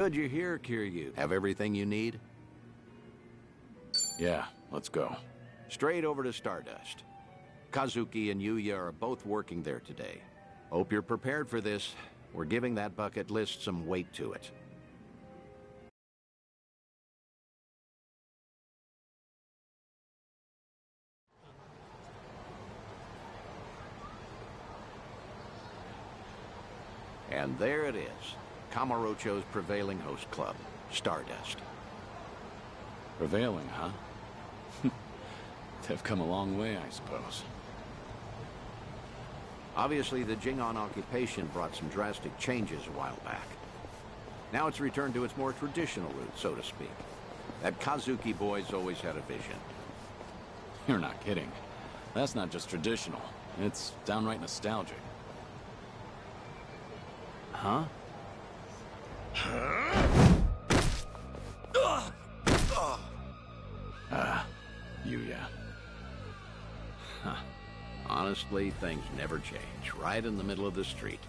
Good you're here, Kiryu. Have everything you need? Yeah, let's go. Straight over to Stardust. Kazuki and Yuya are both working there today. Hope you're prepared for this. We're giving that bucket list some weight to it. And there it is. Kamurocho's prevailing host club, Stardust. Prevailing, huh? They've come a long way, I suppose. Obviously, the Jingon occupation brought some drastic changes a while back. Now it's returned to its more traditional roots, so to speak. That Kazuki boy's always had a vision. You're not kidding. That's not just traditional. It's downright nostalgic. Huh? Yuya. Huh. Honestly, things never change. Right in the middle of the street.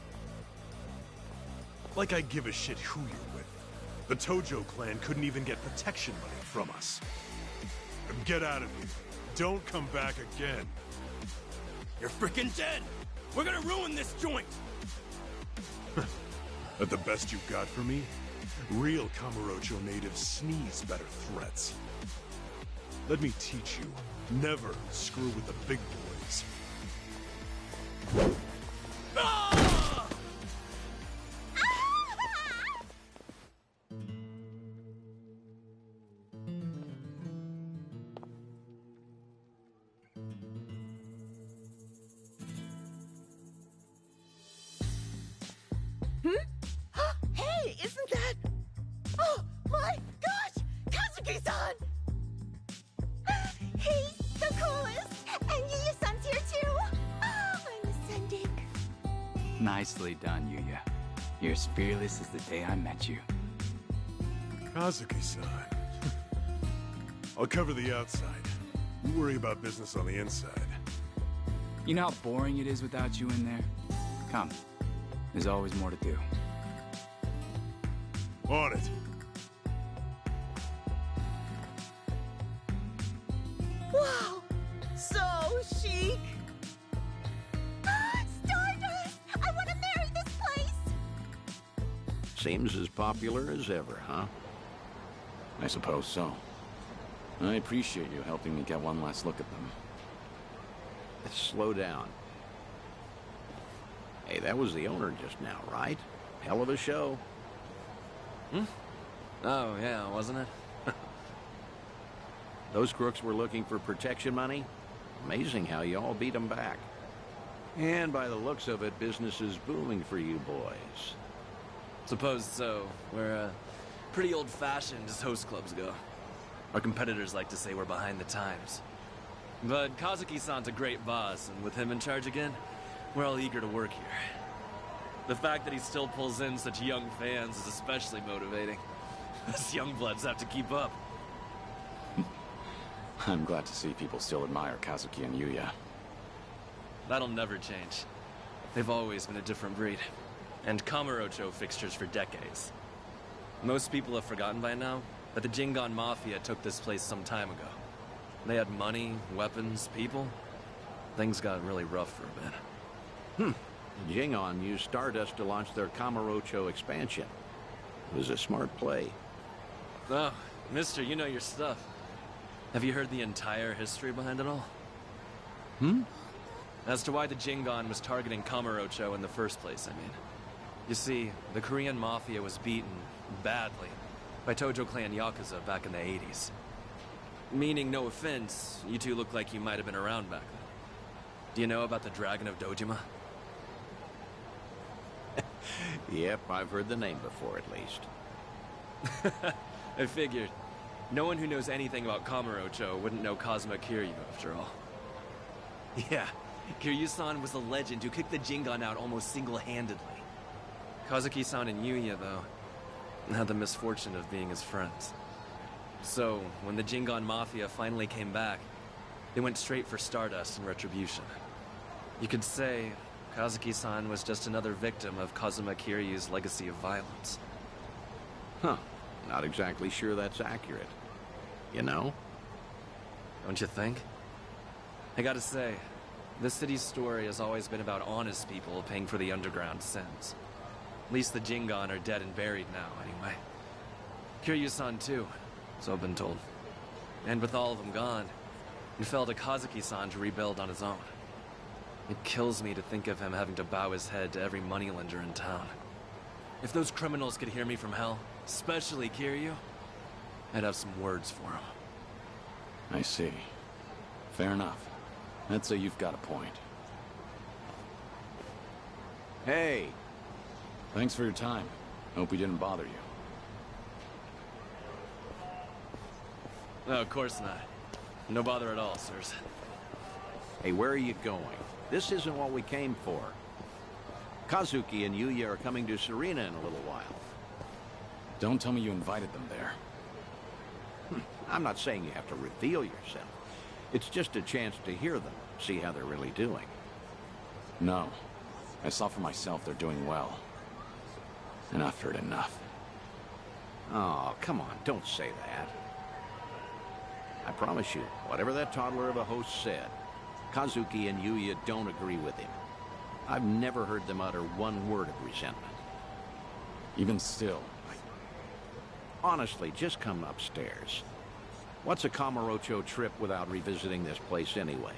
Like I give a shit who you're with. The Tojo clan couldn't even get protection money from us. Get out of here. Don't come back again. You're freaking dead! We're gonna ruin this joint! But the best you got for me? Real Kamurocho natives sneeze better threats. Let me teach you. Never screw with the big boys. Ah! Hey, isn't that... Oh, my gosh! Kazuki-san! He's the coolest! And Yuya-san's here too! Oh, I'm ascending. Nicely done, Yuya. You're as fearless as the day I met you. Kazuki-san. I'll cover the outside. You worry about business on the inside. You know how boring it is without you in there? Come. There's always more to do. On it. Wow! So chic! Stardust! I want to marry this place! Seems as popular as ever, huh? I suppose so. I appreciate you helping me get one last look at them. Let's slow down. Hey, that was the owner just now, right? Hell of a show. Oh, yeah, wasn't it? Those crooks were looking for protection money. Amazing how you all beat them back. And by the looks of it, business is booming for you boys. Suppose so. We're, pretty old-fashioned as host clubs go. Our competitors like to say we're behind the times. But Kazuki-san's a great boss, and with him in charge again, we're all eager to work here. The fact that he still pulls in such young fans is especially motivating. Us young bloods have to keep up. I'm glad to see people still admire Kazuki and Yuya. That'll never change. They've always been a different breed. And Kamurocho fixtures for decades. Most people have forgotten by now, but the Jingon Mafia took this place some time ago. They had money, weapons, people. Things got really rough for a bit. Jingon used Stardust to launch their Kamurocho expansion. It was a smart play. Oh, mister, you know your stuff. Have you heard the entire history behind it all? As to why the Jingon was targeting Kamurocho in the first place, I mean. You see, the Korean Mafia was beaten, badly, by Tojo clan Yakuza back in the 80s. Meaning, no offense, you two look like you might have been around back then. Do you know about the Dragon of Dojima? Yep, I've heard the name before at least. I figured. No one who knows anything about Kamurocho wouldn't know Kazuma Kiryu, after all. Yeah, Kiryu-san was a legend who kicked the Jingon out almost single-handedly. Kazuki-san and Yuya, though, had the misfortune of being his friends. So, when the Jingon Mafia finally came back, they went straight for Stardust and Retribution. You could say Kazuki-san was just another victim of Kazuma Kiryu's legacy of violence. Huh. Not exactly sure that's accurate. You know? Don't you think? I gotta say, this city's story has always been about honest people paying for the underground sins. At least the Jingon are dead and buried now, anyway. Kiryu-san too, so I've been told. And with all of them gone, it fell to Kazuki-san to rebuild on his own. It kills me to think of him having to bow his head to every moneylender in town. If those criminals could hear me from hell, especially Kiryu, I'd have some words for him. I see. Fair enough. I'd say you've got a point. Hey! Thanks for your time. Hope we didn't bother you. No, of course not. No bother at all, sirs. Hey, where are you going? This isn't what we came for. Kazuki and Yuya are coming to Serena in a little while. Don't tell me you invited them there. I'm not saying you have to reveal yourself. It's just a chance to hear them, see how they're really doing. No. I saw for myself they're doing well. And I've heard enough. Oh, come on, don't say that. I promise you, whatever that toddler of a host said, Kazuki and Yuya don't agree with him. I've never heard them utter one word of resentment. Even still, Honestly, just come upstairs. What's a Kamurocho trip without revisiting this place anyway?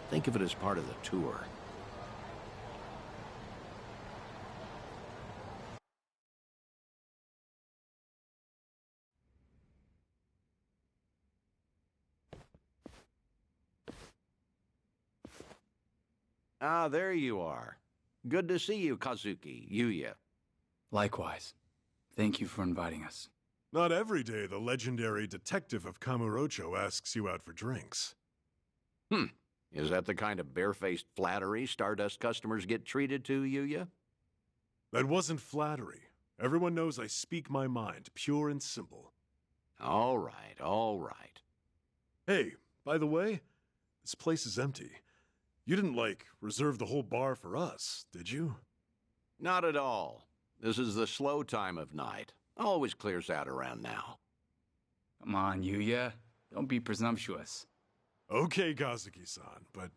Think of it as part of the tour. Ah, there you are. Good to see you, Kazuki, Yuya. Likewise. Thank you for inviting us. Not every day the legendary detective of Kamurocho asks you out for drinks. Is that the kind of barefaced flattery Stardust customers get treated to, Yuya? That wasn't flattery. Everyone knows I speak my mind, pure and simple. All right, all right. Hey, by the way, this place is empty. You didn't, reserve the whole bar for us, did you? Not at all. This is the slow time of night. Always clears out around now. Come on, Yuya. Don't be presumptuous. Okay, Kazuki-san, but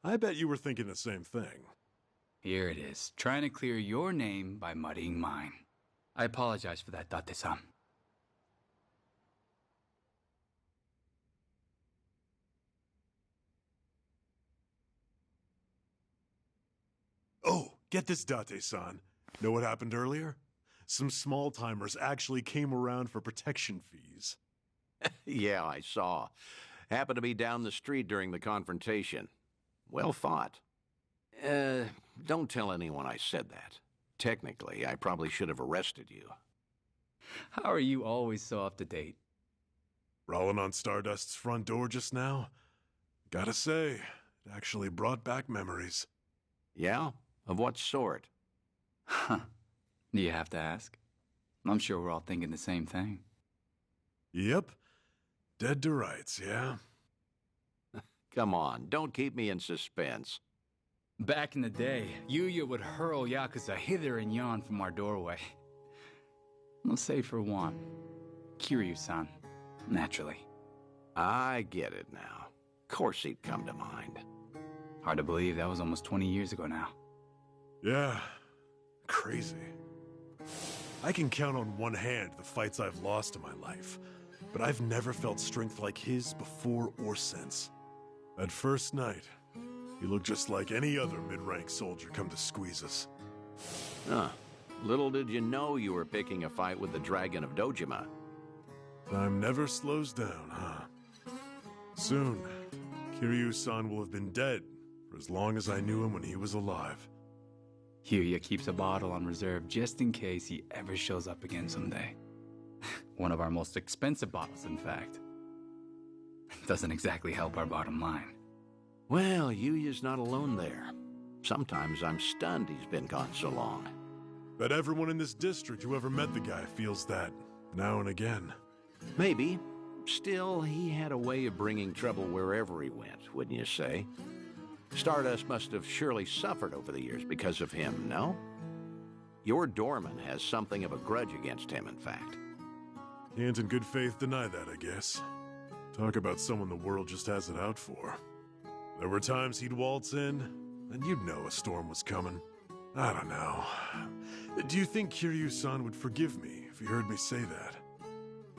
I bet you were thinking the same thing. Here it is, trying to clear your name by muddying mine. I apologize for that, Date-san. Oh, get this, Date-san. Know what happened earlier? Some small-timers actually came around for protection fees. Yeah, I saw. Happened to be down the street during the confrontation. Well fought. Don't tell anyone I said that. Technically, I probably should have arrested you. How are you always so up to date? Rolling on Stardust's front door just now? Gotta say, it actually brought back memories. Yeah? Of what sort? Huh. Do you have to ask? I'm sure we're all thinking the same thing. Yep. Dead to rights, yeah? Come on, don't keep me in suspense. Back in the day, Yuya would hurl Yakuza hither and yon from our doorway. I'll say for one, Kiryu-san, naturally. I get it now. Of course he'd come to mind. Hard to believe that was almost 20 years ago now. Yeah. Crazy. I can count on one hand the fights I've lost in my life, but I've never felt strength like his before or since. That first night, he looked just like any other mid-rank soldier come to squeeze us. Huh. Little did you know you were picking a fight with the Dragon of Dojima. Time never slows down, huh? Soon, Kiryu-san will have been dead for as long as I knew him when he was alive. Kiryu keeps a bottle on reserve just in case he ever shows up again someday. One of our most expensive bottles, in fact. Doesn't exactly help our bottom line. Well, Yuya's not alone there. Sometimes I'm stunned he's been gone so long. Bet everyone in this district who ever met the guy feels that, now and again. Maybe. Still, he had a way of bringing trouble wherever he went, wouldn't you say? Stardust must have surely suffered over the years because of him, no? Your doorman has something of a grudge against him, in fact. Can't in good faith deny that, I guess. Talk about someone the world just has it out for. There were times he'd waltz in, and you'd know a storm was coming. I don't know. Do you think Kiryu-san would forgive me if he heard me say that?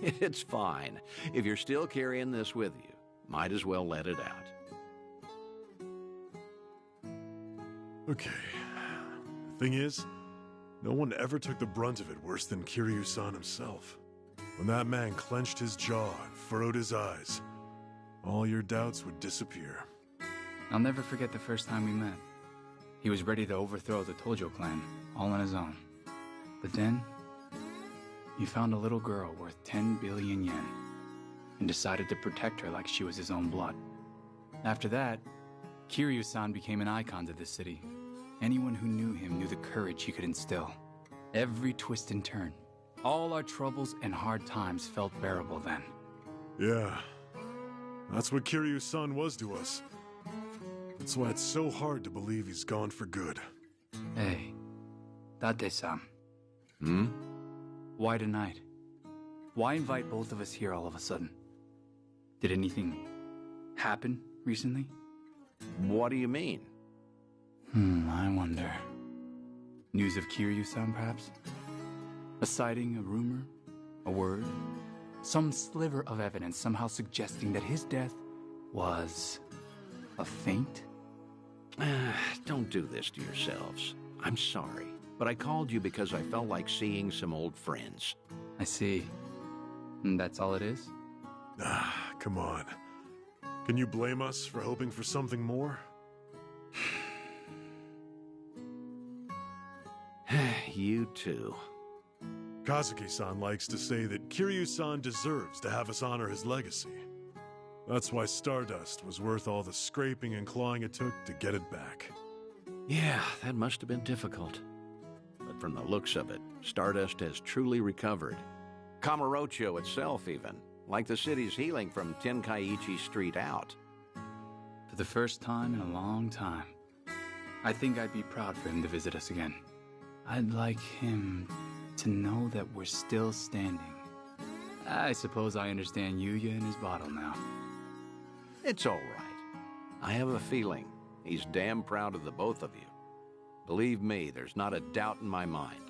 It's fine. If you're still carrying this with you, might as well let it out. Okay. The thing is, no one ever took the brunt of it worse than Kiryu-san himself. When that man clenched his jaw and furrowed his eyes, all your doubts would disappear. I'll never forget the first time we met. He was ready to overthrow the Tojo clan, all on his own. But then, he found a little girl worth 10 billion yen, and decided to protect her like she was his own blood. After that, Kiryu-san became an icon to the city. Anyone who knew him knew the courage he could instill. Every twist and turn, all our troubles and hard times felt bearable then. Yeah, that's what Kiryu-san was to us. That's why it's so hard to believe he's gone for good. Hey, Date-san. Hmm? Why tonight? Why invite both of us here all of a sudden? Did anything happen recently? What do you mean? I wonder. News of Kiryu-san, perhaps? A sighting, a rumor, a word? Some sliver of evidence somehow suggesting that his death was a feint? Don't do this to yourselves. I'm sorry, but I called you because I felt like seeing some old friends. I see. And that's all it is? Come on. Can you blame us for hoping for something more? You too. Kazuki-san likes to say that Kiryu-san deserves to have us honor his legacy. That's why Stardust was worth all the scraping and clawing it took to get it back. Yeah, that must have been difficult. But from the looks of it, Stardust has truly recovered. Kamurocho itself even, like the city's healing from Tenkaichi Street out. For the first time in a long time, I think I'd be proud for him to visit us again. I'd like him to know that we're still standing. I suppose I understand Yuya and his bottle now. It's all right. I have a feeling he's damn proud of the both of you. Believe me, there's not a doubt in my mind.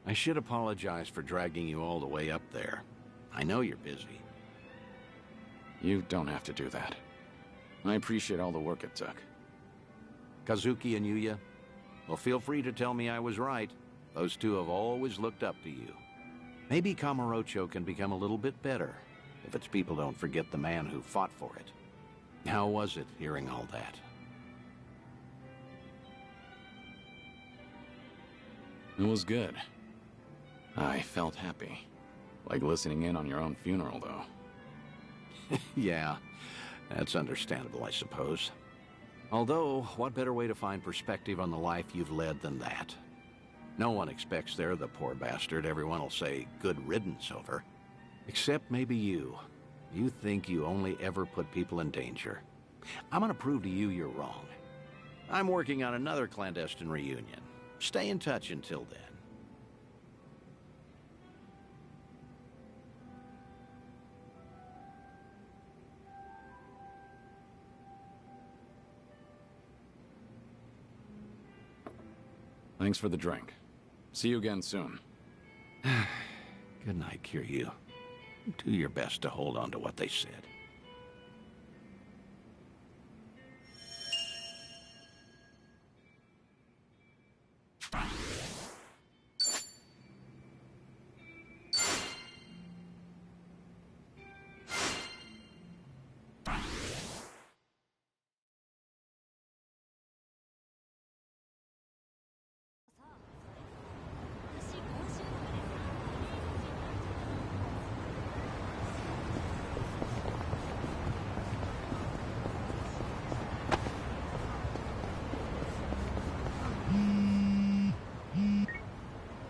I should apologize for dragging you all the way up there. I know you're busy. You don't have to do that. I appreciate all the work it took. Kazuki and Yuya, well, feel free to tell me I was right. Those two have always looked up to you. Maybe Kamurocho can become a little bit better if its people don't forget the man who fought for it. How was it hearing all that? It was good. I felt happy. Like listening in on your own funeral, though. Yeah, that's understandable, I suppose. Although, what better way to find perspective on the life you've led than that? No one expects they're the poor bastard everyone will say good riddance over. Except maybe you. You think you only ever put people in danger. I'm gonna prove to you you're wrong. I'm working on another clandestine reunion. Stay in touch until then. Thanks for the drink. See you again soon. Good night, Kiryu. Do your best to hold on to what they said.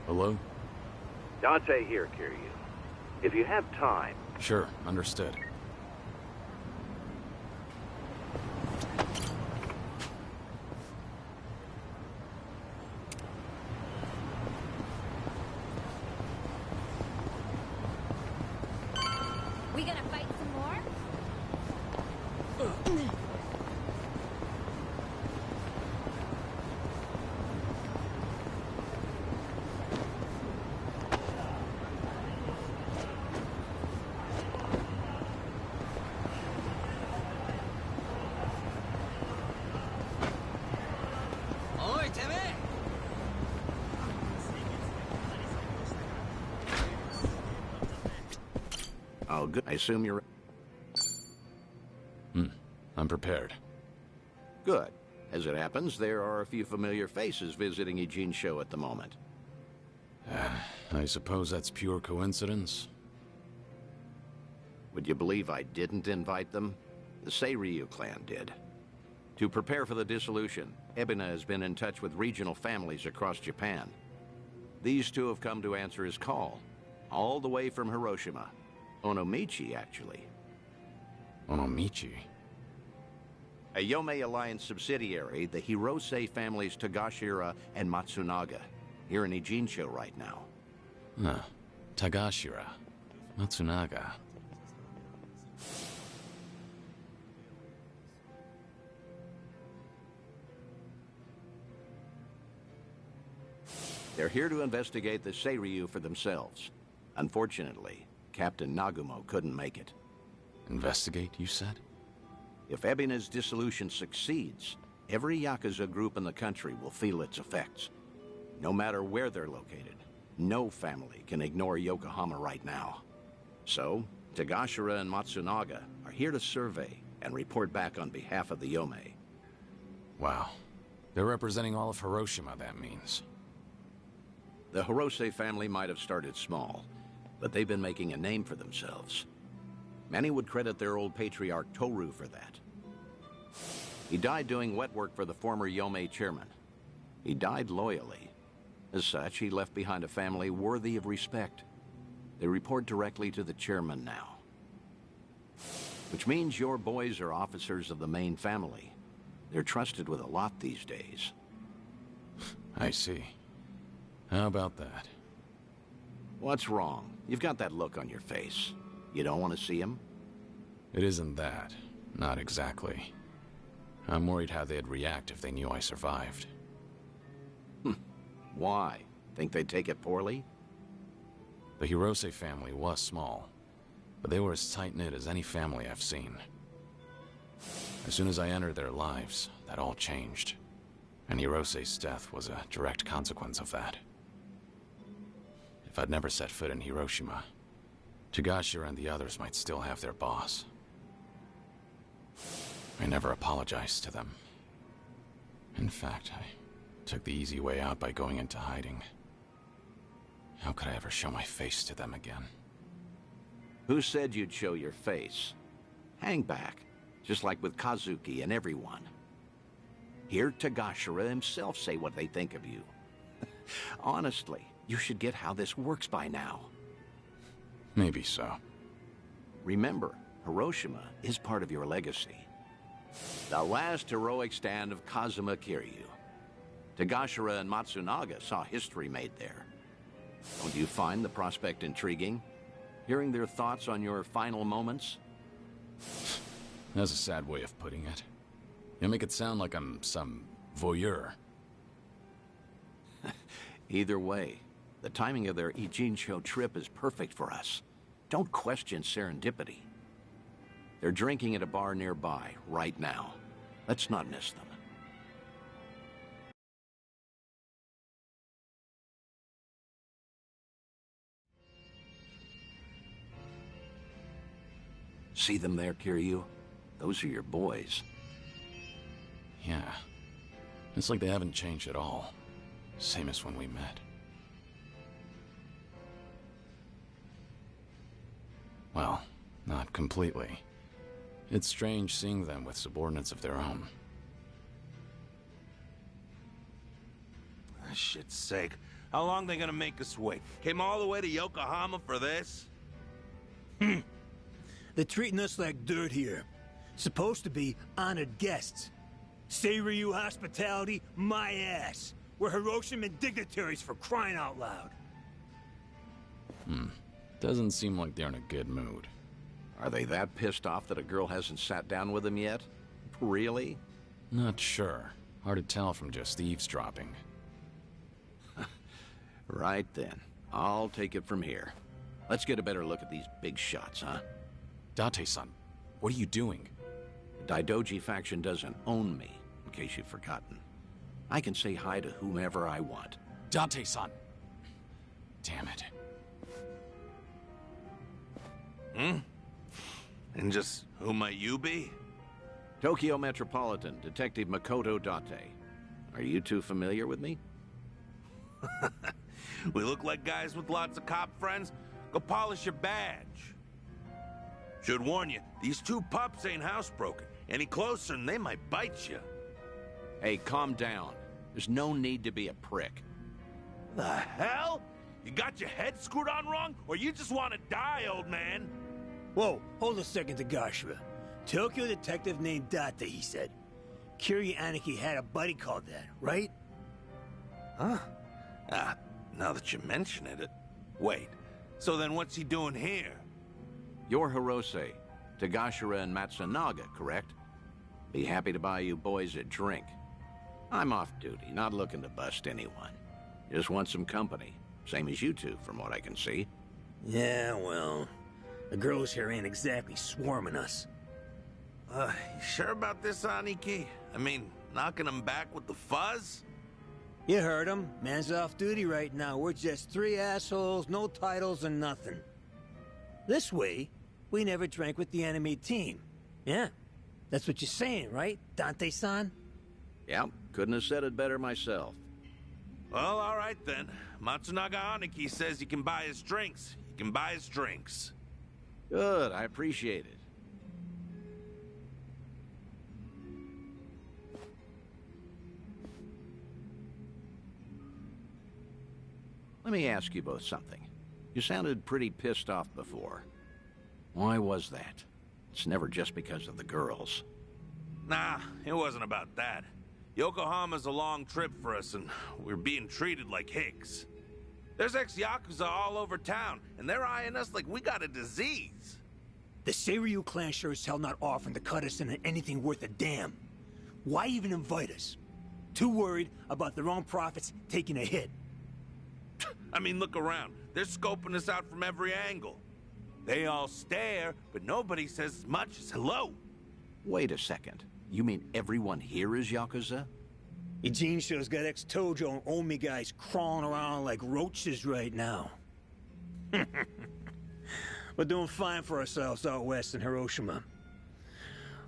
Hello? Dante here, Kiryu. If you have time... Sure, understood. Oh, good. I assume you're... I'm prepared. Good. As it happens, there are a few familiar faces visiting Eugene's show at the moment. I suppose that's pure coincidence? Would you believe I didn't invite them? The Seiryu clan did. To prepare for the dissolution, Ebina has been in touch with regional families across Japan. These two have come to answer his call, all the way from Hiroshima. Onomichi, actually. Onomichi? A Yomei Alliance subsidiary, the Hirose families Tagashira and Matsunaga, here in Ijincho right now. Huh. Tagashira. Matsunaga. They're here to investigate the Seiryu for themselves. Unfortunately, Captain Nagumo couldn't make it. Investigate, you said? If Ebina's dissolution succeeds, every Yakuza group in the country will feel its effects. No matter where they're located, no family can ignore Yokohama right now. So, Tagashira and Matsunaga are here to survey and report back on behalf of the Yomei. Wow. They're representing all of Hiroshima, that means. The Hirose family might have started small, but they've been making a name for themselves. Many would credit their old patriarch Toru for that. He died doing wet work for the former Yomei chairman. He died loyally. As such, he left behind a family worthy of respect. They report directly to the chairman now. Which means your boys are officers of the main family. They're trusted with a lot these days. I see. How about that? What's wrong? You've got that look on your face. You don't want to see him? It isn't that. Not exactly. I'm worried how they'd react if they knew I survived. Why? Think they'd take it poorly? The Hirose family was small, but they were as tight-knit as any family I've seen. As soon as I entered their lives, that all changed. And Hirose's death was a direct consequence of that. If I'd never set foot in Hiroshima, Tagashira and the others might still have their boss. I never apologized to them. In fact, I took the easy way out by going into hiding. How could I ever show my face to them again? Who said you'd show your face? Hang back, just like with Kazuki and everyone. Hear Tagashira himself say what they think of you. Honestly, you should get how this works by now. Maybe so. Remember, Hiroshima is part of your legacy. The last heroic stand of Kazuma Kiryu. Tagashira and Matsunaga saw history made there. Don't you find the prospect intriguing? Hearing their thoughts on your final moments? That's a sad way of putting it. You make it sound like I'm some voyeur. Either way, the timing of their Ijincho trip is perfect for us. Don't question serendipity. They're drinking at a bar nearby right now. Let's not miss them. See them there, Kiryu? Those are your boys. Yeah. It's like they haven't changed at all. Same as when we met. Well, not completely. It's strange seeing them with subordinates of their own. For shit's sake. How long they gonna make us wait? Came all the way to Yokohama for this? They're treating us like dirt here. Supposed to be honored guests. Seiryu hospitality, my ass. We're Hiroshiman dignitaries for crying out loud. Doesn't seem like they're in a good mood. Are they that pissed off that a girl hasn't sat down with them yet? Really? Not sure. Hard to tell from just eavesdropping. Right then. I'll take it from here. Let's get a better look at these big shots, huh? Date-san, what are you doing? The Daidoji faction doesn't own me, in case you've forgotten. I can say hi to whomever I want. Date-san! Damn it. And just who might you be? Tokyo Metropolitan Detective Makoto Date. Are you two familiar with me? We look like guys with lots of cop friends. Go polish your badge. Should warn you, these two pups ain't housebroken. Any closer and they might bite you. Hey, calm down. There's no need to be a prick. The hell? You got your head screwed on wrong, or you just want to die, old man? Whoa, hold a second, Tagashira. Tokyo detective named Date, he said. Kiryu Aniki had a buddy called that, right? Huh? Now that you mention it... Wait, so then what's he doing here? You're Hirose, Tagashira and Matsunaga, correct? Be happy to buy you boys a drink. I'm off duty, not looking to bust anyone. Just want some company. Same as you two, from what I can see. Yeah, well... the girls here ain't exactly swarming us. You sure about this, Aniki? I mean, knocking them back with the fuzz? You heard him. Man's off duty right now. We're just three assholes, no titles and nothing. This way, we never drank with the enemy team. Yeah, that's what you're saying, right, Dante-san? Yep, couldn't have said it better myself. Well, all right then. Matsunaga Aniki says you can buy his drinks. You can buy his drinks. Good, I appreciate it. Let me ask you both something. You sounded pretty pissed off before. Why was that? It's never just because of the girls. Nah, it wasn't about that. Yokohama's a long trip for us, and we're being treated like hicks. There's ex-Yakuza all over town, and they're eyeing us like we got a disease. The Seiryu clan sure as hell not offering to cut us into anything worth a damn. Why even invite us? Too worried about their own profits taking a hit. I mean, look around. They're scoping us out from every angle. They all stare, but nobody says as much as hello. Wait a second. You mean everyone here is Yakuza? Eugene shows got ex-Tojo and Omi guys crawling around like roaches right now. We're doing fine for ourselves out west in Hiroshima.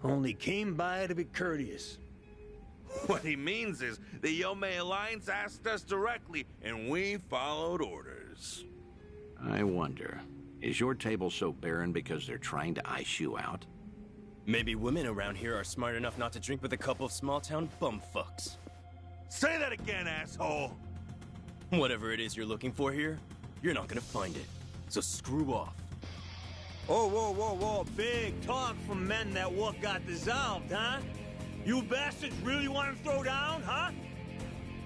Only came by to be courteous. What he means is the Yomei Alliance asked us directly, and we followed orders. I wonder, is your table so barren because they're trying to ice you out? Maybe women around here are smart enough not to drink with a couple of small-town bumfucks. Say that again, asshole! Whatever it is you're looking for here, you're not gonna find it. So screw off. Oh, whoa, whoa, whoa, big talk from men that what got dissolved, huh? You bastards really want to throw down, huh?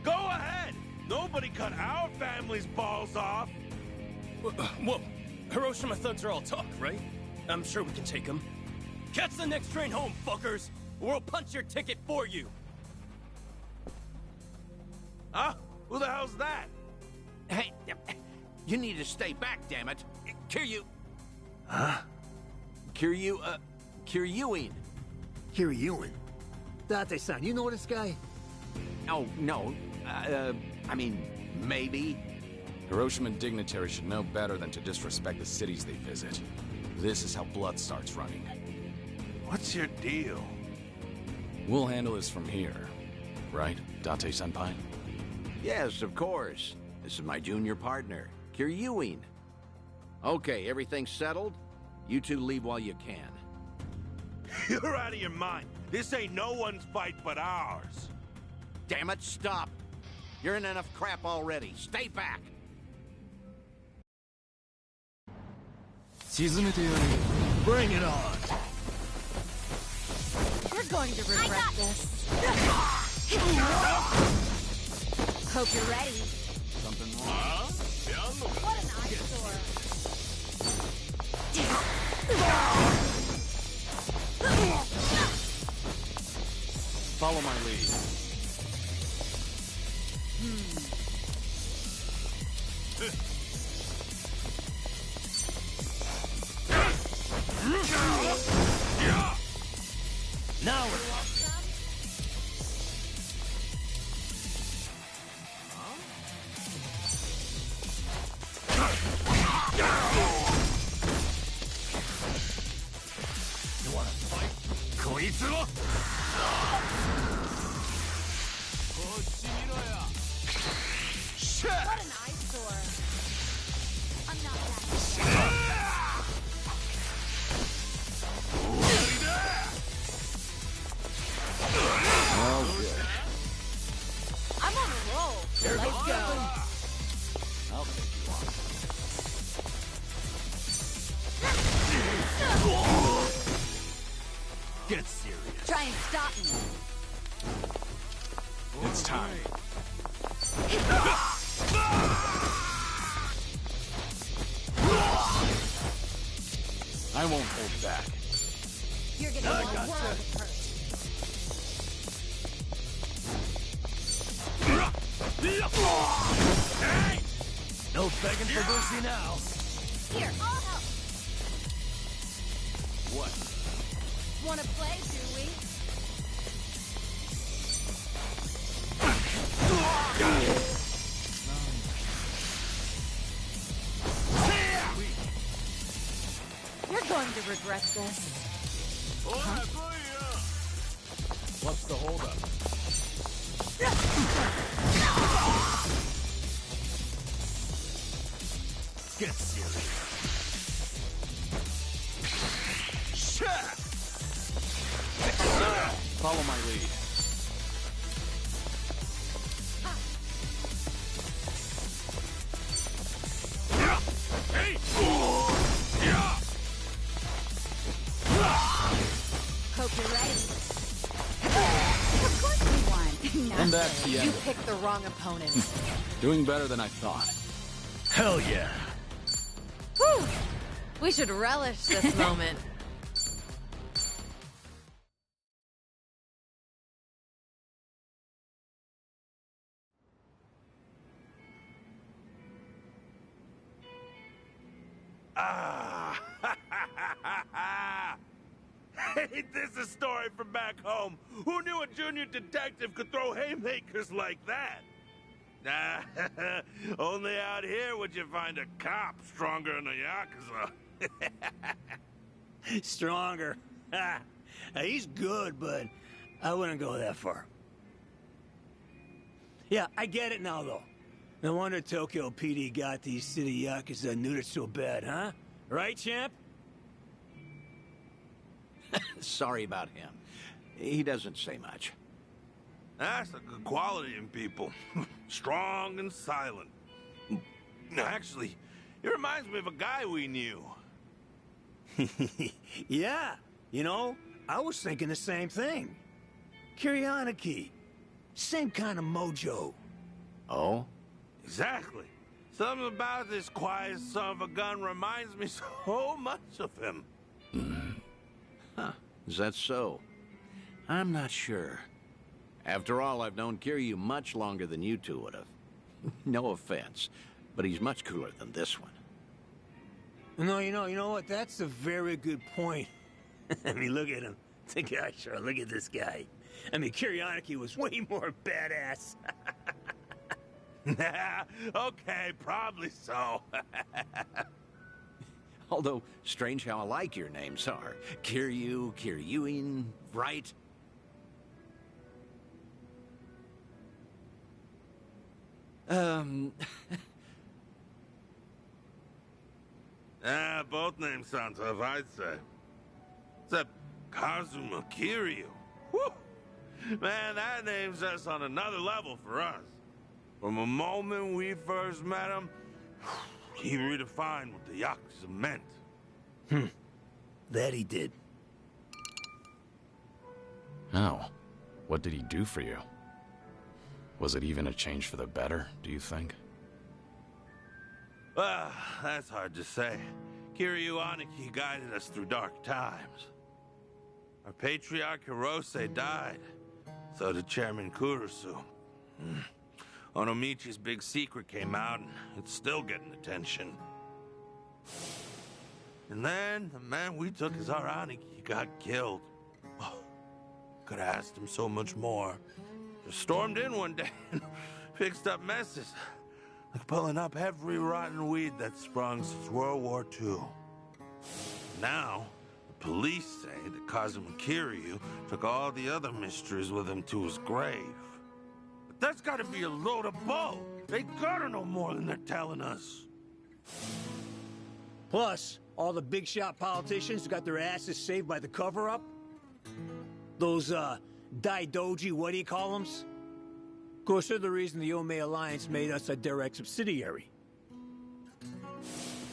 Go ahead! Nobody cut our family's balls off! Whoa, Hiroshima thugs are all talk, right? I'm sure we can take them. Catch the next train home, fuckers! Or we'll punch your ticket for you! Huh? Who the hell's that? Hey, you need to stay back, damn it. Kiryu. Huh? Kiryuing. Kiryuin? Date-san, you know this guy? Oh, no. I mean, maybe. Hiroshiman dignitaries should know better than to disrespect the cities they visit. This is how blood starts running. What's your deal? We'll handle this from here. Right, Date-senpai? Yes, of course. This is my junior partner, Kiryuin. Okay, everything's settled? You two leave while you can. You're out of your mind. This ain't no one's fight but ours. Damn it, stop. You're in enough crap already. Stay back. Bring it on. We're going to regret this. Hope you're ready. Something wrong? What an eyesore. Follow my lead. Now we're... You wanna fight? Koitsuro? What an eyesore. I'm not that. Oh, good. I'm on a roll. Let's go. I'll take you on. Get serious. Try and stop me. It's time. I won't hold back. You're gonna get a world of hurt. Hey! No begging for mercy now. Here, I'll help. What? Wanna play, do we? You're going to regret this. What's the holdup? Get serious. Follow my lead. Hey! Hope you're ready. Of course we won. Now, And that's the you end. picked the wrong opponent. Doing better than I thought. Hell yeah. Whew. We should relish this moment. Ah! Ain't this a story from back home? Who knew a junior detective could throw haymakers like that? Nah, only out here would you find a cop stronger than a Yakuza. Stronger. Ha! He's good, but I wouldn't go that far. Yeah, I get it now, though. No wonder Tokyo PD got these city Yakuza neutered so bad, huh? Right, champ? Sorry about him. He doesn't say much. That's a good quality in people. Strong and silent. Actually, he reminds me of a guy we knew. Yeah, you know, I was thinking the same thing. Kiryu, same kind of mojo. Oh? Exactly. Something about this quiet son of a gun reminds me so much of him. Huh. Is that so? I'm not sure. After all, I've known Kiryu much longer than you two would have. No offense, but he's much cooler than this one. No, you know what? That's a very good point. I mean, look at him. The guy, sure, look at this guy. I mean, Kiryu was way more badass. Okay, probably so. Although, strange how alike your names are. Kiryu, Kiryuin, right? Both names sound tough, I'd say. Except Kazuma Kiryu. Whew! Man, that name's just on another level for us. From the moment we first met him, he redefined what the Yakuza meant. That he did. Oh. What did he do for you? Was it even a change for the better, do you think? Well, that's hard to say. Kiryu Aniki guided us through dark times. Our patriarch Hirose died. So did Chairman Kurusu. Onomichi's big secret came out, and it's still getting attention. And then, the man we took as our Aniki got killed. Oh, could have asked him so much more. Just stormed in one day and fixed up messes. Like pulling up every rotten weed that's sprung since World War II. Now, the police say that Kazuma Kiryu took all the other mysteries with him to his grave. But that's gotta be a load of bull. They gotta know more than they're telling us. Plus, all the big shot politicians got their asses saved by the cover-up. Those, Daidoji, what do you call them? Of course, they're the reason the Ome Alliance made us a direct subsidiary.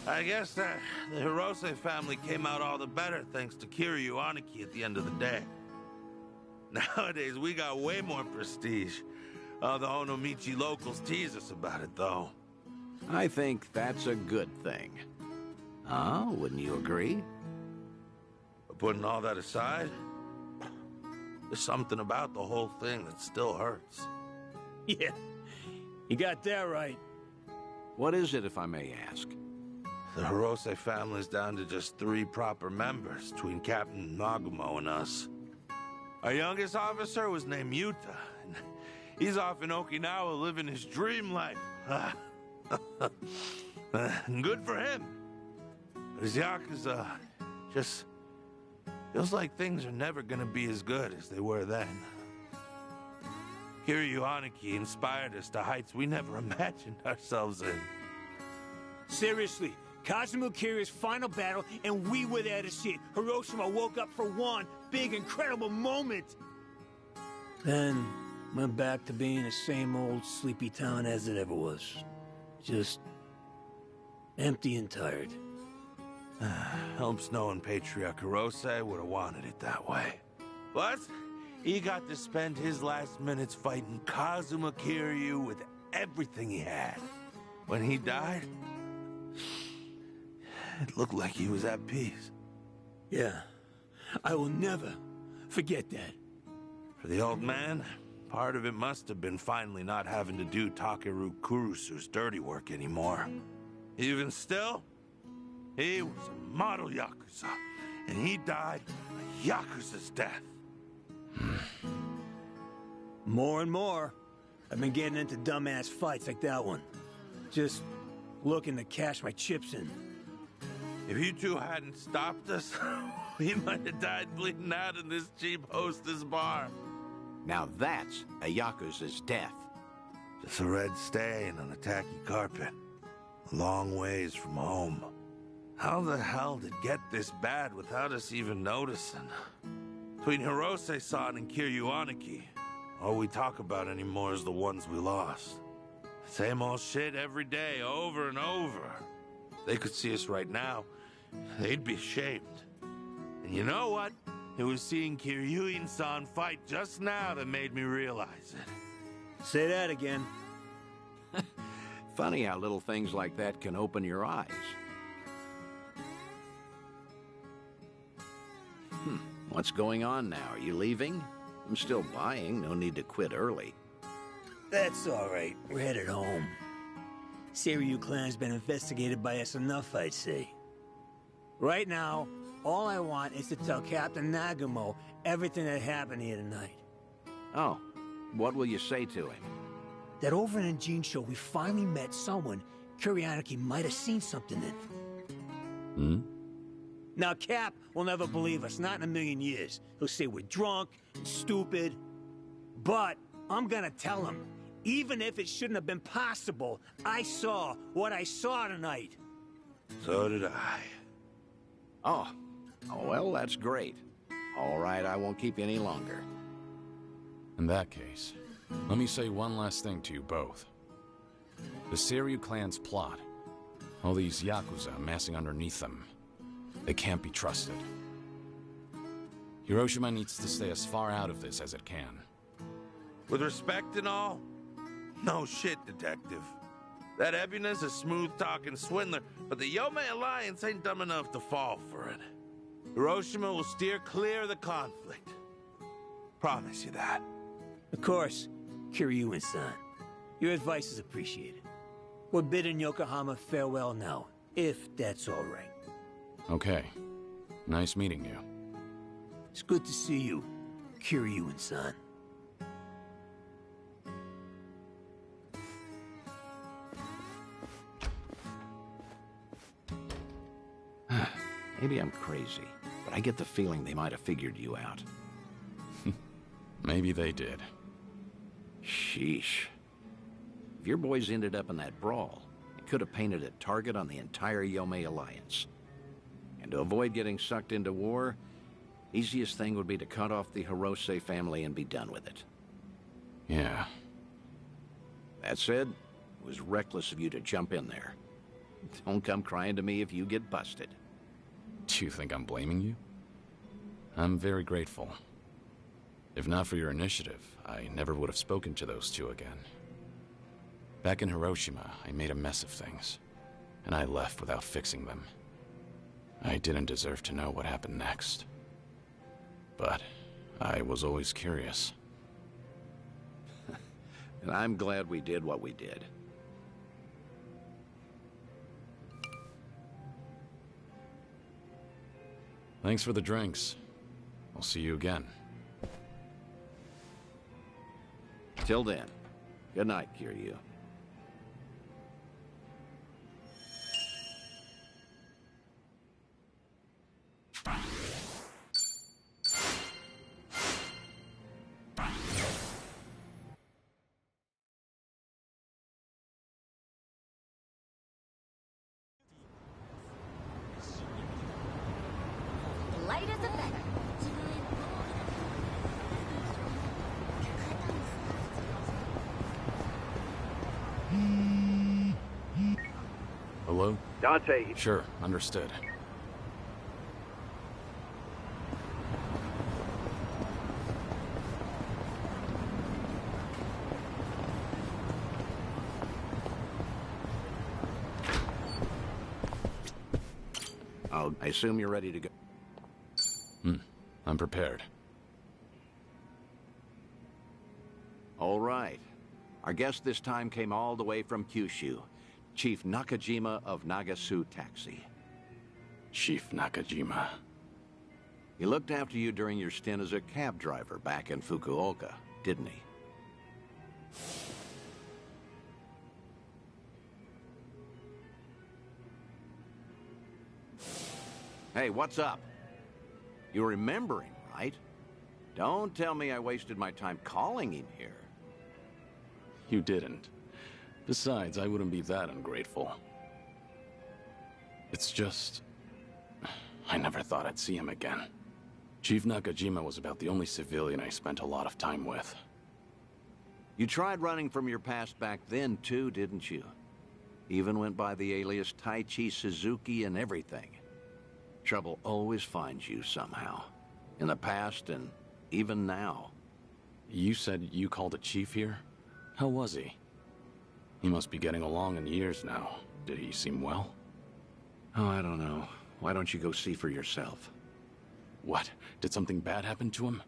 I guess that the Hirose family came out all the better thanks to Kiryu Aniki at the end of the day. Nowadays, we got way more prestige. The Onomichi locals tease us about it, though. I think that's a good thing. Huh? Wouldn't you agree? But putting all that aside, there's something about the whole thing that still hurts. Yeah, you got that right. What is it, if I may ask? The Hirose family's down to just 3 proper members between Captain Nagumo and us. Our youngest officer was named Yuta, and he's off in Okinawa living his dream life. Good for him. But his Yakuza just feels like things are never gonna be as good as they were then. Kiryu Aniki inspired us to heights we never imagined ourselves in. Seriously, Kazuma Kiryu's final battle, and we were there to see it. Hiroshima woke up for one big, incredible moment. Then went back to being the same old sleepy town as it ever was. Just empty and tired. Helps knowing Patriarch Hirose would have wanted it that way. Plus, he got to spend his last minutes fighting Kazuma Kiryu with everything he had. When he died, it looked like he was at peace. Yeah, I will never forget that. For the old man, part of it must have been finally not having to do Takeru Kurusu's dirty work anymore. Even still, he was a model Yakuza, and he died a Yakuza's death. More and more, I've been getting into dumbass fights like that one. Just looking to cash my chips in. If you two hadn't stopped us, we might have died bleeding out in this cheap hostess bar. Now that's a Yakuza's death. Just a red stain on a tacky carpet. A long ways from home. How the hell did it get this bad without us even noticing? Between Hirose-san and Kiryu Aniki, all we talk about anymore is the ones we lost. Same old shit every day, over and over. They could see us right now, they'd be ashamed. And you know what? It was seeing Kiryu-san fight just now that made me realize it. Say that again. Funny how little things like that can open your eyes. What's going on now? Are you leaving? I'm still buying. No need to quit early. That's all right. We're headed home. Kiryu clan's been investigated by us enough, I'd say. Right now, all I want is to tell Captain Nagumo everything that happened here tonight. Oh, what will you say to him? That over in Jinsho, we finally met someone Kiryu might have seen something in. Now, Cap will never believe us, not in a million years. He'll say we're drunk and stupid. But I'm gonna tell him, even if it shouldn't have been possible, I saw what I saw tonight. So did I. Oh, well, that's great. All right, I won't keep you any longer. In that case, let me say one last thing to you both. The Kiryu clan's plot, all these Yakuza amassing underneath them, they can't be trusted. Hiroshima needs to stay as far out of this as it can. With respect and all, no shit, detective. That Ebuna's a smooth-talking swindler, but the Yomei Alliance ain't dumb enough to fall for it. Hiroshima will steer clear of the conflict. Promise you that. Of course, Kiryu and son. Your advice is appreciated. We're bidding Yokohama farewell now, if that's all right. Okay. Nice meeting you. It's good to see you, Kiryu and son. Maybe I'm crazy, but I get the feeling they might have figured you out. Maybe they did. Sheesh. If your boys ended up in that brawl, it could have painted a target on the entire Yomei Alliance. And to avoid getting sucked into war, easiest thing would be to cut off the Hirose family and be done with it. Yeah. That said, it was reckless of you to jump in there. Don't come crying to me if you get busted. Do you think I'm blaming you? I'm very grateful. If not for your initiative, I never would have spoken to those two again. Back in Hiroshima, I made a mess of things, and I left without fixing them. I didn't deserve to know what happened next. But I was always curious. And I'm glad we did what we did. Thanks for the drinks. I'll see you again. Till then, good night, Kiryu. Light as a feather. Hello? Dante, Sure, understood. I assume you're ready to go. I'm prepared. All right. Our guest this time came all the way from Kyushu. Chief Nakajima of Nagasu Taxi. Chief Nakajima. He looked after you during your stint as a cab driver back in Fukuoka, didn't he? Hey, what's up? You remember him, right? Don't tell me I wasted my time calling him here. You didn't. Besides, I wouldn't be that ungrateful. It's just... I never thought I'd see him again. Chief Nakajima was about the only civilian I spent a lot of time with. You tried running from your past back then, too, didn't you? Even went by the alias Taichi Suzuki and everything. Trouble always finds you somehow. In the past and even now. You said you called a chief here? How was he? He must be getting along in years now. Did he seem well? Oh, I don't know. Why don't you go see for yourself? What? Did something bad happen to him?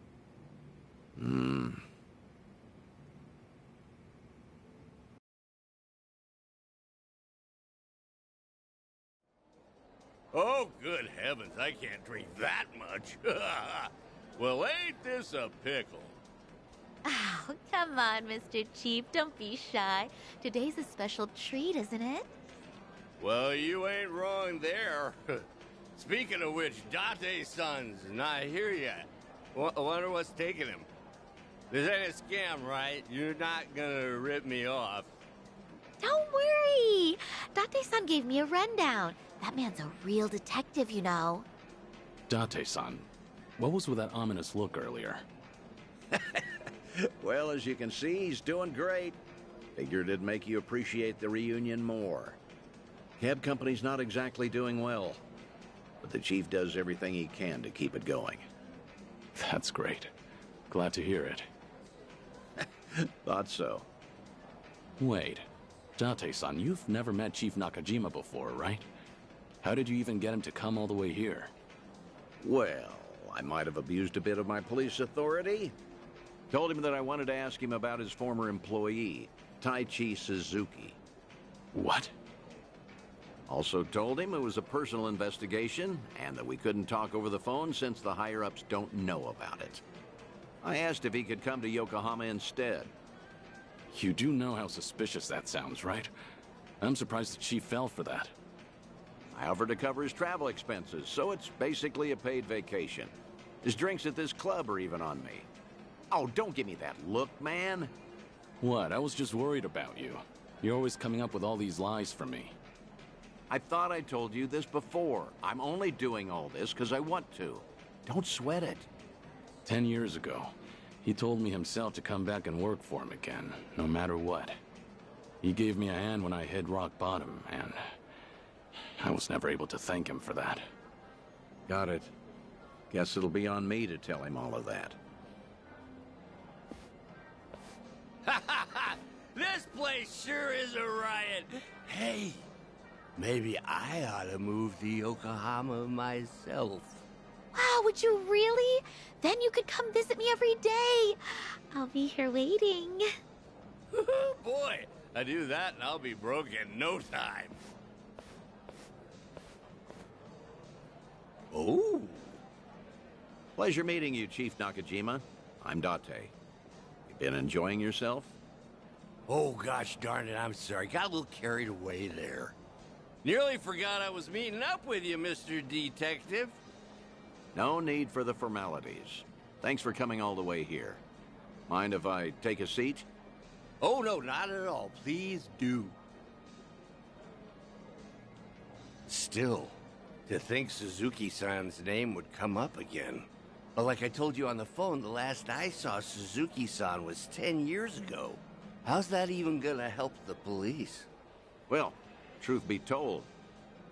Oh, good heavens, I can't drink that much. Well, ain't this a pickle? Oh, come on, Mr. Chief. Don't be shy. Today's a special treat, isn't it? Well, you ain't wrong there. Speaking of which, Date-san's not here yet. I wonder what's taking him. This ain't a scam, right? You're not gonna rip me off. Don't worry. Date-san gave me a rundown. That man's a real detective, you know. Date-san, what was with that ominous look earlier? Well, as you can see, he's doing great. Figured it'd make you appreciate the reunion more. Cab company's not exactly doing well, but the chief does everything he can to keep it going. That's great. Glad to hear it. Thought so. Wait, Date-san, you've never met Chief Nakajima before, right? How did you even get him to come all the way here? Well, I might have abused a bit of my police authority. Told him that I wanted to ask him about his former employee, Taichi Suzuki. What? Also told him it was a personal investigation and that we couldn't talk over the phone since the higher-ups don't know about it. I asked if he could come to Yokohama instead. You do know how suspicious that sounds, right? I'm surprised the chief fell for that. I offered to cover his travel expenses, so it's basically a paid vacation. His drinks at this club are even on me. Oh, don't give me that look, man. What? I was just worried about you. You're always coming up with all these lies for me. I thought I told you this before. I'm only doing all this because I want to. Don't sweat it. 10 years ago, he told me himself to come back and work for him again, no matter what. He gave me a hand when I hit rock bottom, and I was never able to thank him for that. Got it. Guess it'll be on me to tell him all of that. This place sure is a riot. Hey, maybe I ought to move to Yokohama myself. Wow, would you really? Then you could come visit me every day. I'll be here waiting. Boy, I do that and I'll be broke in no time. Oh. Pleasure meeting you, Chief Nakajima. I'm Date. You been enjoying yourself? Oh, gosh darn it, I'm sorry. Got a little carried away there. Nearly forgot I was meeting up with you, Mr. Detective. No need for the formalities. Thanks for coming all the way here. Mind if I take a seat? Oh, no, not at all. Please do. Still, to think Suzuki-san's name would come up again. But like I told you on the phone, the last I saw Suzuki-san was 10 years ago. How's that even gonna help the police? Well, truth be told,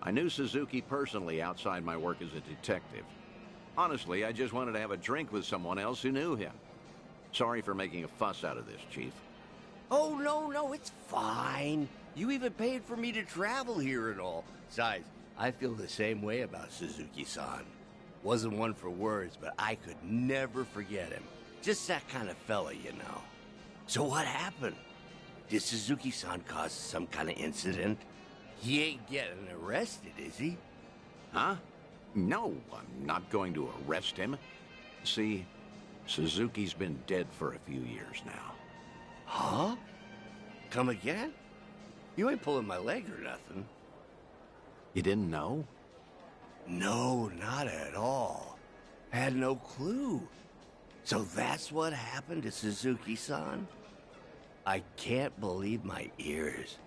I knew Suzuki personally outside my work as a detective. Honestly, I just wanted to have a drink with someone else who knew him. Sorry for making a fuss out of this, Chief. Oh, no, it's fine. You even paid for me to travel here and all. Besides, I feel the same way about Suzuki-san. Wasn't one for words, but I could never forget him. Just that kind of fella, you know. So what happened? Did Suzuki-san cause some kind of incident? He ain't getting arrested, is he? Huh? No, I'm not going to arrest him. See, Suzuki's been dead for a few years now. Huh? Come again? You ain't pulling my leg or nothing. You didn't know? No, not at all. Had no clue. So that's what happened to Suzuki-san? I can't believe my ears.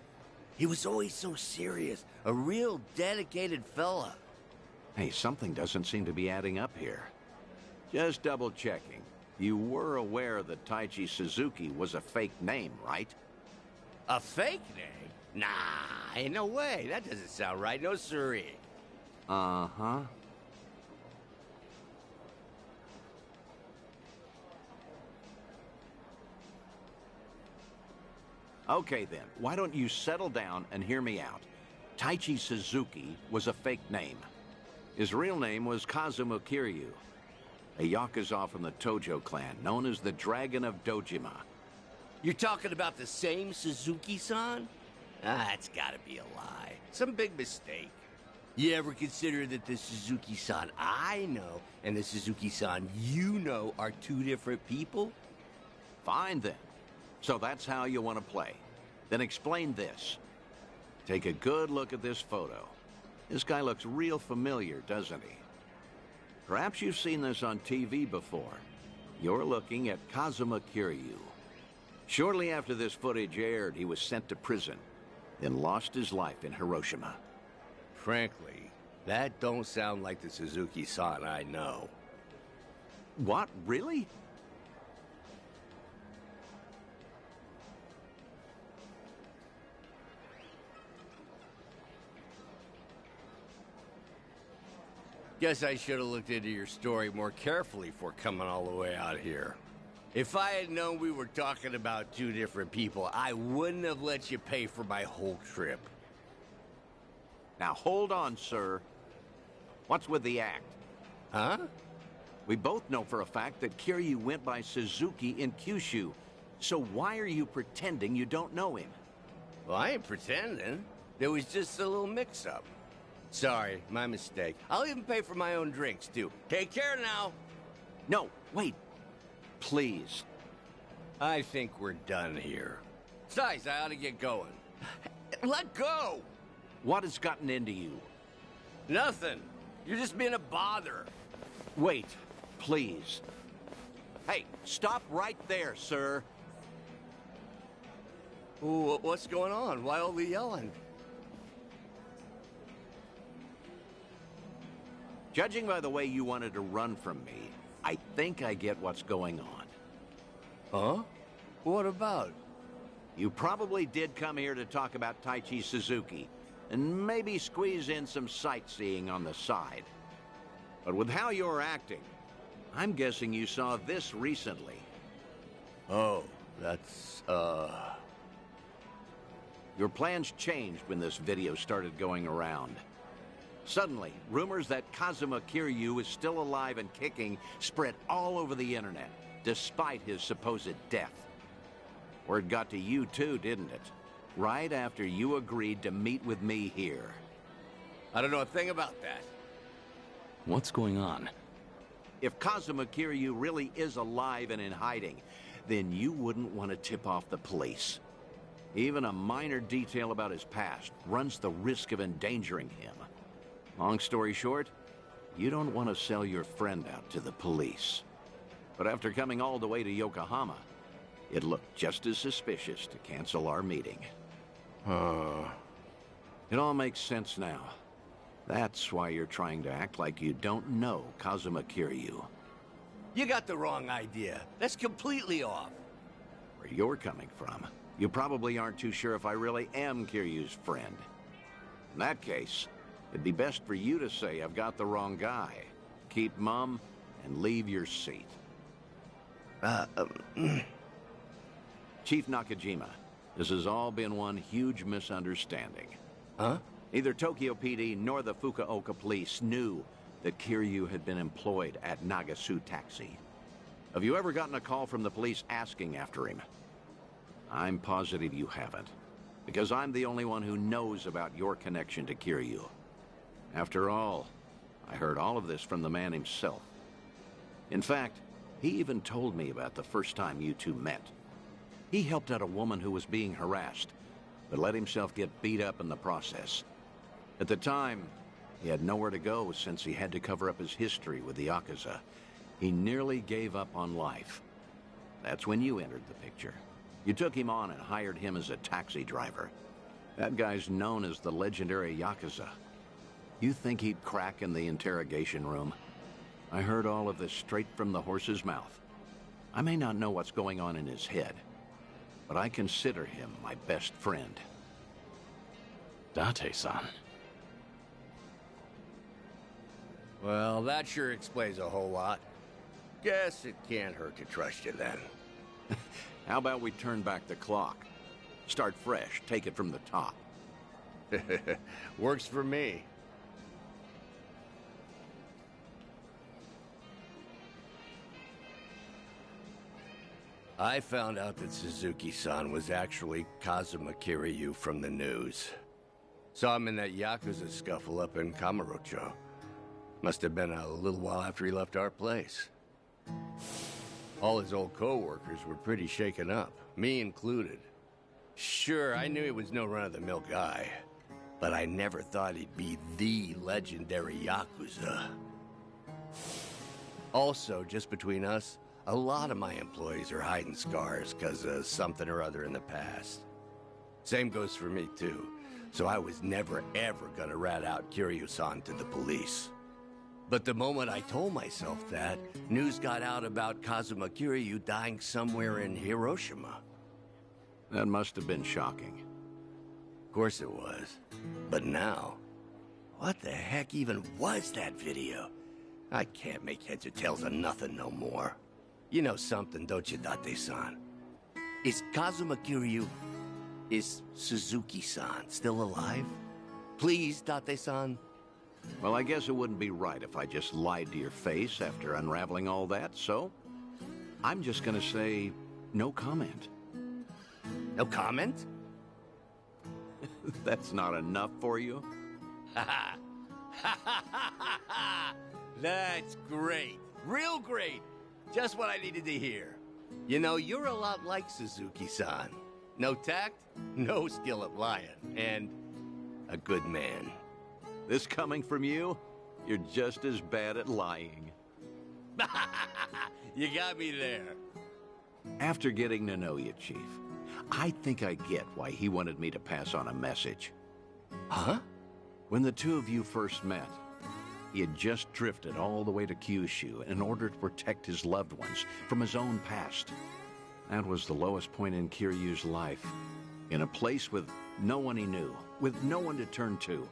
He was always so serious, a real dedicated fella. Hey, something doesn't seem to be adding up here. Just double-checking. You were aware that Taichi Suzuki was a fake name, right? A fake name? Nah, ain't no way. That doesn't sound right. No siree. Uh-huh. Okay, then. Why don't you settle down and hear me out? Taichi Suzuki was a fake name. His real name was Kazuma Kiryu, a Yakuza from the Tojo clan, known as the Dragon of Dojima. You're talking about the same Suzuki-san? That's gotta be a lie. Some big mistake. You ever consider that the Suzuki-san I know and the Suzuki-san you know are two different people? Fine, then. So that's how you want to play. Then explain this. Take a good look at this photo. This guy looks real familiar, doesn't he? Perhaps you've seen this on TV before. You're looking at Kazuma Kiryu. Shortly after this footage aired, he was sent to prison, then lost his life in Hiroshima. Frankly, that don't sound like the Suzuki-san I know. What? Really? Guess I should have looked into your story more carefully before coming all the way out here. If I had known we were talking about two different people, I wouldn't have let you pay for my whole trip. Now hold on, sir. What's with the act? Huh? We both know for a fact that Kiryu went by Suzuki in Kyushu. So why are you pretending you don't know him? Well, I ain't pretending. There was just a little mix-up. Sorry, my mistake. I'll even pay for my own drinks, too. Take care now. No, wait. Please. I think we're done here. Besides, I ought to get going. Let go! What has gotten into you? Nothing. You're just being a bother. Wait, please. Hey, stop right there, sir. Ooh, what's going on? Why all the yelling? Judging by the way you wanted to run from me, I think I get what's going on. Huh? What about? You probably did come here to talk about Taichi Suzuki, and maybe squeeze in some sightseeing on the side. But with how you're acting, I'm guessing you saw this recently. Oh, that's, Your plans changed when this video started going around. Suddenly, rumors that Kazuma Kiryu is still alive and kicking spread all over the internet, despite his supposed death. Word got to you too, didn't it? Right after you agreed to meet with me here. I don't know a thing about that. What's going on? If Kazuma Kiryu really is alive and in hiding, then you wouldn't want to tip off the police. Even a minor detail about his past runs the risk of endangering him. Long story short, you don't want to sell your friend out to the police. But after coming all the way to Yokohama, it looked just as suspicious to cancel our meeting. It all makes sense now. That's why you're trying to act like you don't know Kazuma Kiryu. You got the wrong idea. That's completely off. Where you're coming from, you probably aren't too sure if I really am Kiryu's friend. In that case, it'd be best for you to say I've got the wrong guy. Keep mum and leave your seat. Chief Nakajima, this has all been one huge misunderstanding. Huh? Neither Tokyo PD nor the Fukuoka police knew that Kiryu had been employed at Nagasu Taxi. Have you ever gotten a call from the police asking after him? I'm positive you haven't, because I'm the only one who knows about your connection to Kiryu. After all, I heard all of this from the man himself. In fact, he even told me about the first time you two met. He helped out a woman who was being harassed, but let himself get beat up in the process. At the time, he had nowhere to go since he had to cover up his history with the Yakuza. He nearly gave up on life. That's when you entered the picture. You took him on and hired him as a taxi driver. That guy's known as the legendary Yakuza. You think he'd crack in the interrogation room? I heard all of this straight from the horse's mouth. I may not know what's going on in his head, but I consider him my best friend. Date-san. Well, that sure explains a whole lot. Guess it can't hurt to trust you then. How about we turn back the clock? Start fresh, take it from the top. Works for me. I found out that Suzuki-san was actually Kazuma Kiryu from the news. Saw him in that Yakuza scuffle up in Kamurocho. Must have been a little while after he left our place. All his old co-workers were pretty shaken up, me included. Sure, I knew he was no run-of-the-mill guy, but I never thought he'd be the legendary Yakuza. Also, just between us, a lot of my employees are hiding scars because of something or other in the past. Same goes for me, too. So I was never, ever gonna rat out Kiryu-san to the police. But the moment I told myself that, news got out about Kazuma Kiryu dying somewhere in Hiroshima. That must have been shocking. Of course it was. But now, what the heck even was that video? I can't make heads or tails of nothing no more. You know something, don't you, Date-san? Is Kazuma Kiryu... Is Suzuki-san still alive? Please, Date-san? Well, I guess it wouldn't be right if I just lied to your face after unraveling all that, so... I'm just gonna say no comment. No comment? That's not enough for you? That's great. Real great. Just what I needed to hear. You know, you're a lot like Suzuki-san. No tact, no skill at lying, and a good man. This coming from you? You're just as bad at lying. You got me there. After getting to know you, Chief, I think I get why he wanted me to pass on a message. Huh? When the two of you first met, he had just drifted all the way to Kyushu in order to protect his loved ones from his own past. That was the lowest point in Kiryu's life. In a place with no one he knew, with no one to turn to,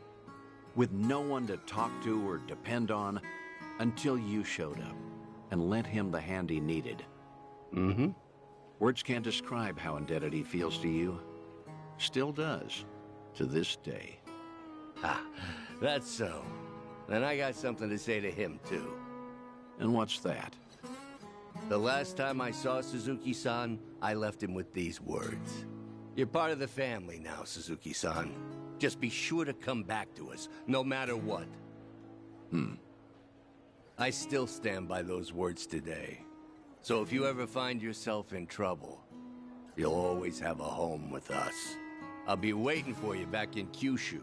with no one to talk to or depend on, until you showed up and lent him the hand he needed. Mm-hmm. Words can't describe how indebted he feels to you. Still does, to this day. Ha, that's so. Then I got something to say to him, too. And what's that? The last time I saw Suzuki-san, I left him with these words. You're part of the family now, Suzuki-san. Just be sure to come back to us, no matter what. I still stand by those words today. So if you ever find yourself in trouble, you'll always have a home with us. I'll be waiting for you back in Kyushu.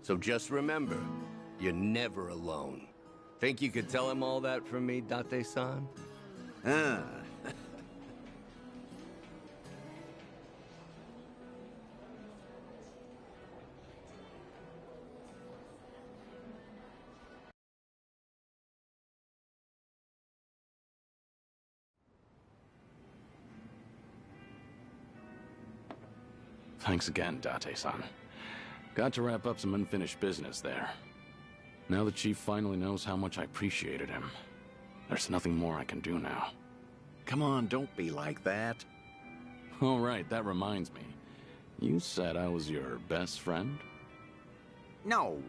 So just remember, you're never alone. Think you could tell him all that from me, Date-san? Ah. Thanks again, Date-san. Got to wrap up some unfinished business there. Now the Chief finally knows how much I appreciated him. There's nothing more I can do now. Come on, don't be like that. All right, that reminds me. You said I was your best friend? No,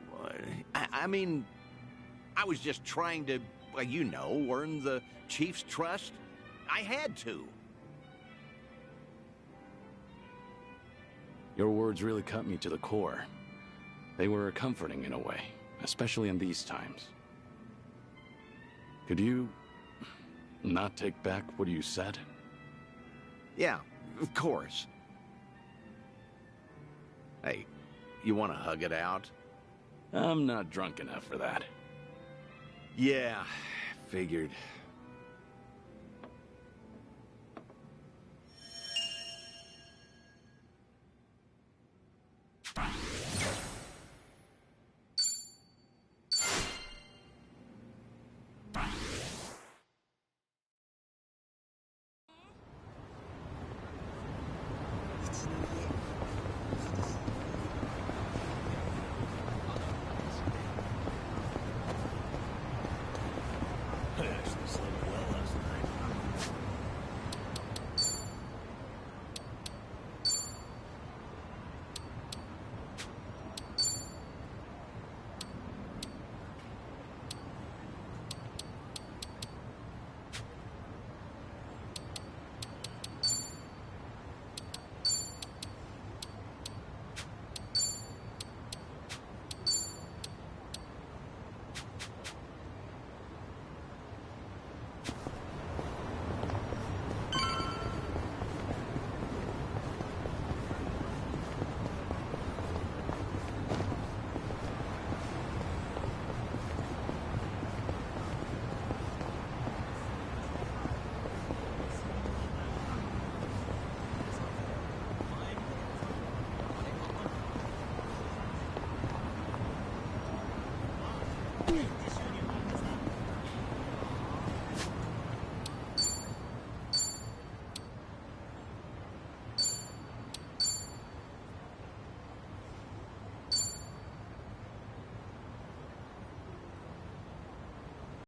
I mean, I was just trying to, well, you know, earn the Chief's trust. I had to. Your words really cut me to the core. They were comforting in a way, especially in these times. Could you not take back what you said? Yeah, of course. Hey, you want to hug it out? I'm not drunk enough for that. Yeah, figured.